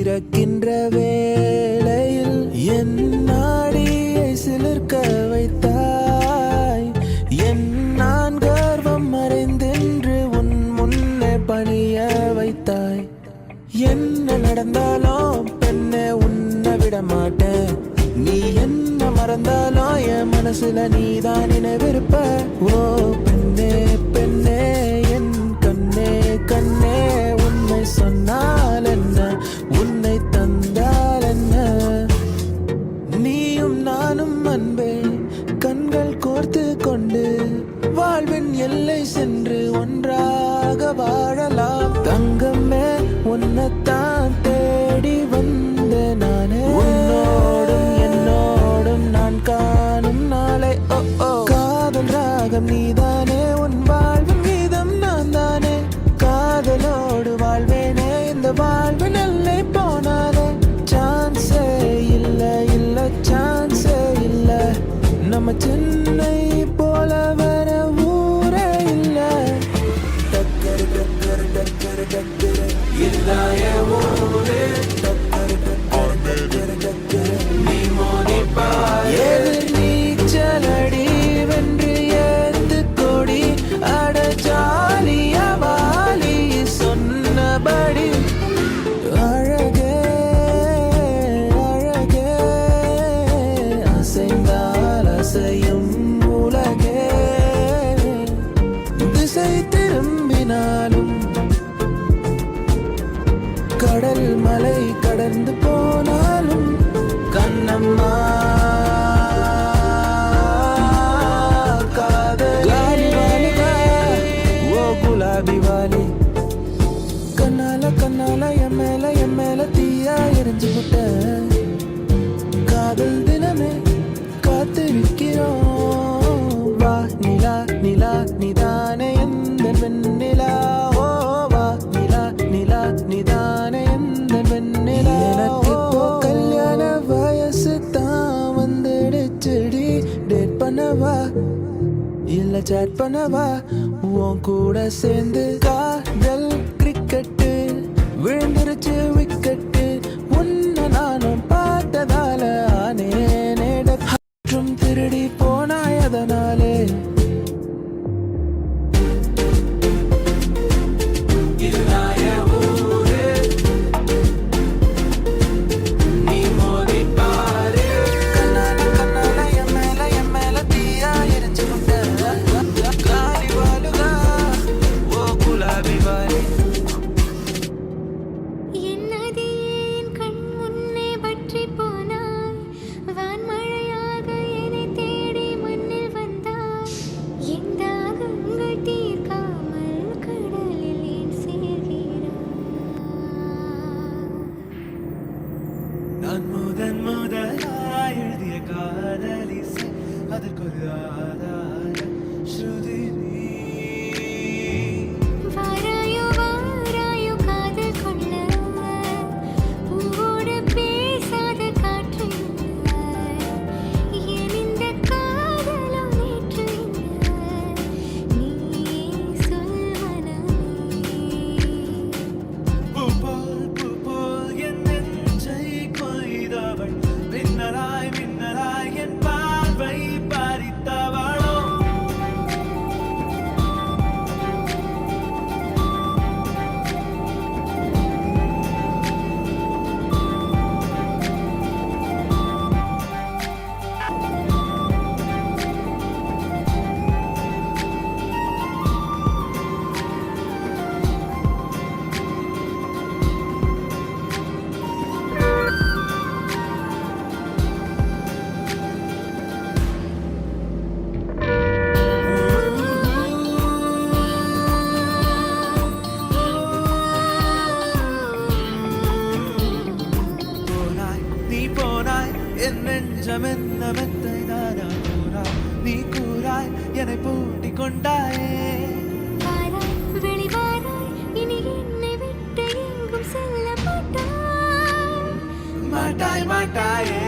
பிறக்கின்ற வேளையில் என் நாடியை சிலிர்க்க வைத்தாய். என் நான் கர்வம் மறைந்தென்று உன் முன்னே பணிய வைத்தாய். என்ன நடந்தாலும் பெண்ணே உன்னை விட மாட்டேன். நீ என்ன மறந்தாலும் என் மனசுல நீதான் நினைவிருப்ப. ஓ பெண்ணே பெண்ணே என் கண்ணே கண்ணே, உன்னை சொன்னால் என்ன, உன்னை தந்தால் என்ன. நீயும் நானும் அன்பே கண்கள் கோர்த்து கொண்டு வாழ்வின் எல்லை சென்று ஒன்றாக வாழலாம். தங்கமே உன்னைத்தான் தேடி வந்த நானே. உன்னோடும் என்னோடும் நான் காணும் நாளை ஓ ஓ. காதல் ராகம் நீதானே, உன் வாழ்வின் கீதம் நான் தானே. காதலோடு வாழ்வேனே, இந்த வாழ்வின் எல்லை போனாலே. சான்ஸே இல்ல இல்ல சான்ஸே இல்ல, நம்ம சென்னை போல வர ஊரே இல்ல. டக்கரு டக்கரு டக்கரு டக்கரு இல்லாய ஊரே. டக்கரு டக்கரு டக்கரு டக்கரு நீ மோதிப்பா. எதிர் நீச்சலடி வென்று ஏந்து கொடி அட ஜாலிய வாலி சொன்னபடி. அழகே அழகே அசைந்தால் அசையும் உலகே. திசை திரும்பினாலும் கடல் மலை கடந்து போனாலும் கண்ணம்மா காதலி ஓ குலாபி வாலி. கண்ணால கண்ணால என் மேல தீயா எரிஞ்சு விட்ட. காதல் தினமே காத்திருக்கிறோம். வா நிலா நிலா நிதானே எந்த வெண்ணிலா. ஓ வா நிலா நிலா நிதானே எந்த வெண்ணிலா. எனக்கு இப்போ கல்யாண வயசு தான் வந்துடுச்சுடி. டேட் பண்ணவா இல்ல சேட் பண்ணவா, உன் கூட சேர்ந்து. காதல் கிரிக்கெட்டு விழுந்துருச்சு விக்கெட்டு. உன்னை நானும் பார்த்ததால ஆனேனே. மற்றும் திருடி போனாய் அதனாலே. நான் முதன் முதலாய் எழுதிய காதலிசை, அதற்கொரு ஆதார ஸ்ருதி நீ. வாராயோ வாராயோ காதல் கொள்ள, பூவோடு பேசாத காற்று என் இந்த காதலோ நேற்று நீ சொல் மனமே. பூ போல் என் நெஞ்சை கொய்தவள், மின்னலாய் மின்னலாய் என் பார்வை பறித்தவளோ. என் நெஞ்சம் என்ன மெத்தை தானா கூறாய். நீ கூறாய் என்னை பூட்டி கொண்டாயே. வாராய் வெளிவாராய் இனி என்னை விட்டு எங்கும் செல்ல மாட்டாய். மாட்டாய் மாட்டாயே.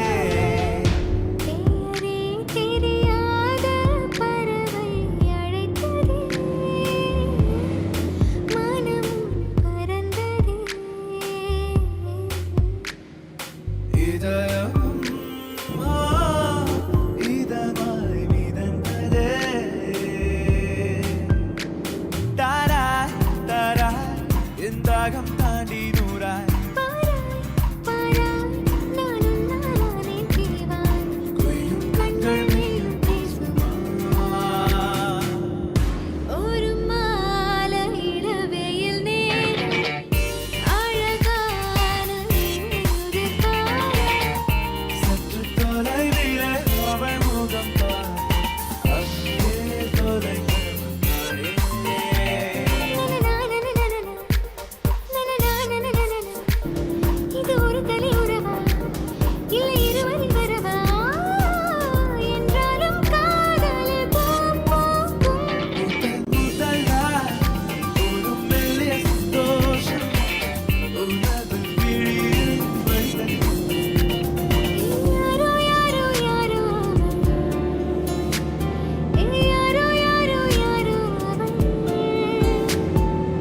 பேரே தெரியாத பறவை அழைத்ததே, மனம் பறந்ததே. ராகம் தாண்டி நூறாய் பாராய் பாராய் நானும் நானே தேவாய் கொய்யும் கண்கள் மேலும் பேசுமா ஒரு மாலை இளவெயில் நேரம் அழகான எதிர்காலம் சற்று தொலைவிலே அவள் முகம் பார் அங்கே தொலைந்து இது ஒரு தனி உறவா இல்லை இருவரின் வரவா என்றாலும் காதலில் பூக்கும் முதல் நாள் ஒரு மெல்லிய சந்தோஷம் உனது விழியில் வழிந்தது யாரோ யாரோ யாரோ யாரோ யாரோ யாரோ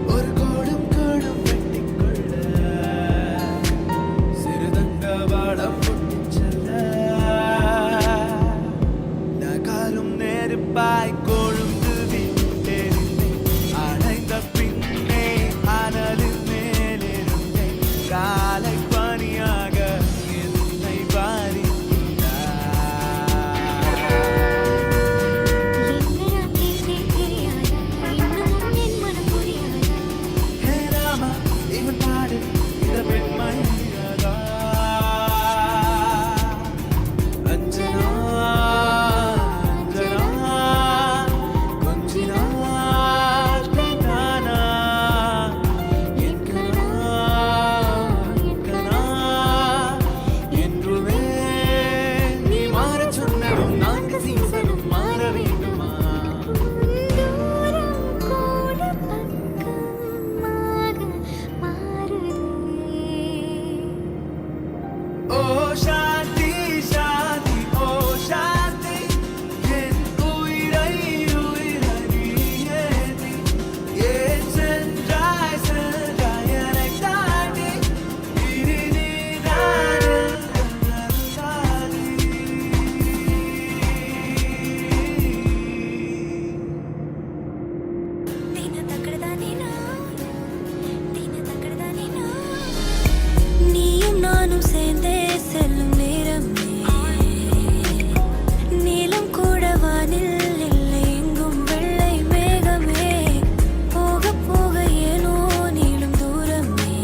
ஒரு கோடும் கோடும் வெட்டிக்கொள்ள சிறுதங்க வாடம் பொட்டிச் செல்ல நகாலும் நெருப்பாய் கொழுந்து விட்டேன் அணைந்த பின்னே அனலின் மேலிருந்தேன் காலை பனியாக என்னை என்னையா கேட்டேன் தெரியாதா இன்னமும் என் மனம் புரியாதா ஹே ராமா இவன் பாடு இந்த பெண்மையாதா அஞ்சனா அஞ்சனா கொஞ்சினாள் பெண்ணானா என்கனா என்கனா என்றுமே நீ மாறச் சொன்னதும் நான்கு சீசனும் மாற வேண்டுமா தூரம் கூட பக்கமாக மாறுதே ஓ சாந்தி சாந்தி ஓ சாந்தி என் உயிரை உயிரை நீயேதி ஏன் சென்றாய் சென்றாய் என்னைத் தாண்டி இனி நீதான் என் சாதி நீயும் நானும் சேர்ந்தே செல்லும் நேரமே நீலம் கூட வானில் இல்லை எங்கும் வெள்ளை மேகமே போக போக ஏனோ நீளும் தூரமே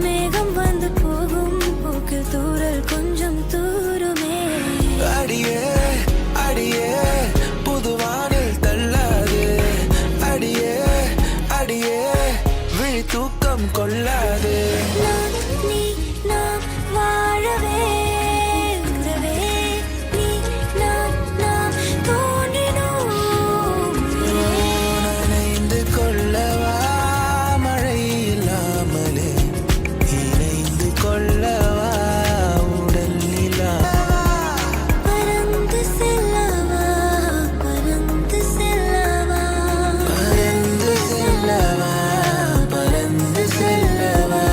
மேகம் வந்து போகும் போக்கில் தூரல் கொஞ்சம் தூருமே அடியே அடியே புதுவானில் தள்ளாது அடியே அடியே விழி தூக்கம் கொள்ளாது நான் நீ நாம் வாழவே உறவே நீ நான் நாம் தோன்றினோம் நனைந்து கொள்ளவா மழை இல்லாமலே இணைந்து கொள்ளவா உடல் நிலா பறந்து செல்லவா பறந்து செல்லவா பறந்து செல்லவா பறந்து செல்லவா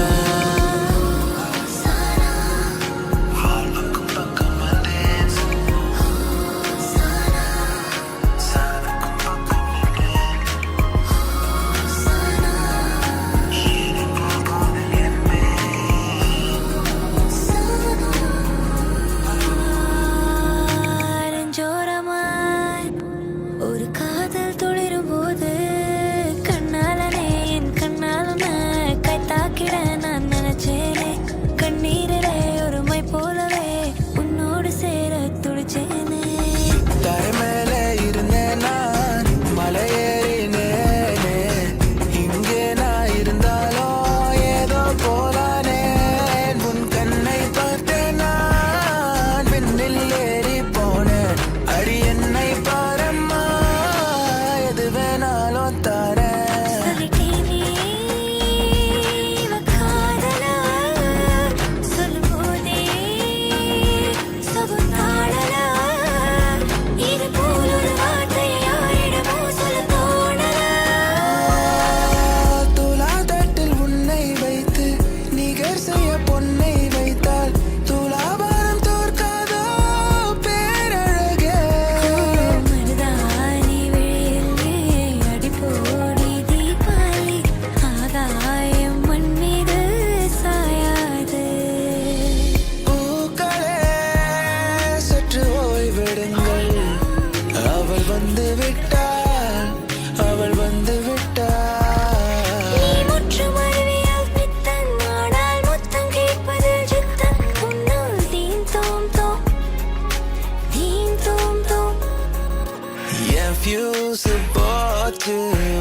என் ஃபியூஸ் போச்சு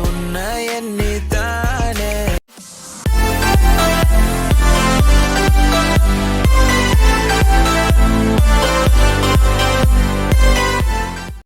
உன்னை எண்ணித்தானே.